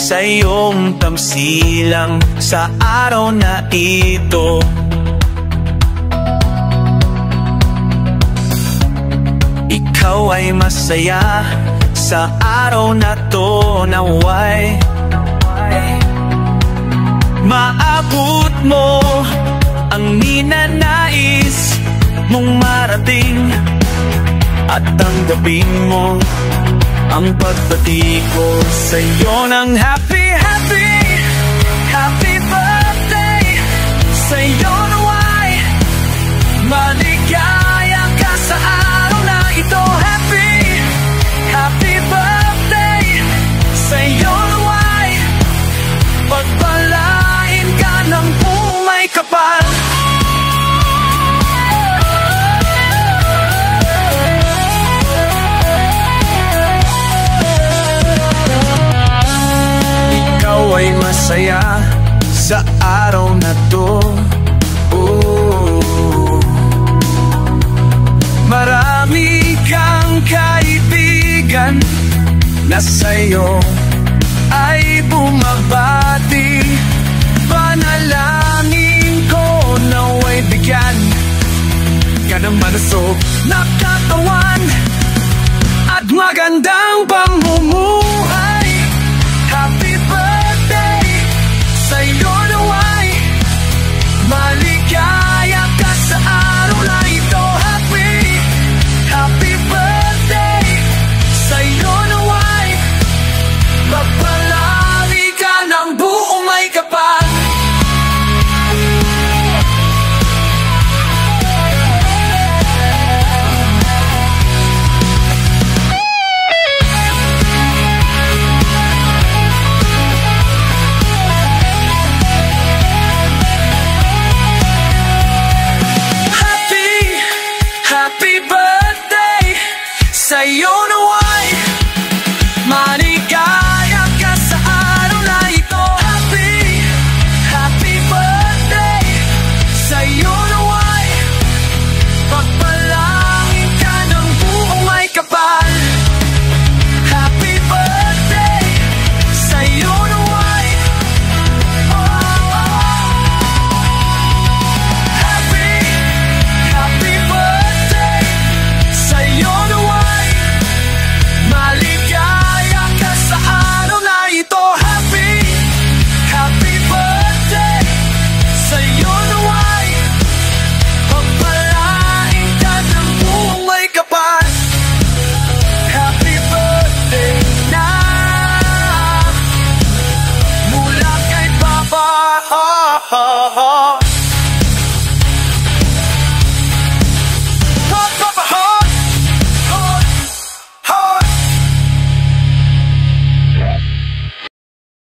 Sa iyong tamsilang sa araw na ito, ikaw ay masaya sa araw na to. Naway maabot mo ang ninanais mong marating, at tanggapin mo ang pagbati ko sa'yo ng happy, happy, happy birthday. Sa'yo naway maligaya ka sa araw na ito. Happy, happy birthday. Sa'yo naway pagpalain ka ng buong may kapal. Ay masaya sa araw na to. Marami kang kaibigan na sa'yo ay bumabati. Panalangin ko naway bigyan ka ng malusog na katawan at magandang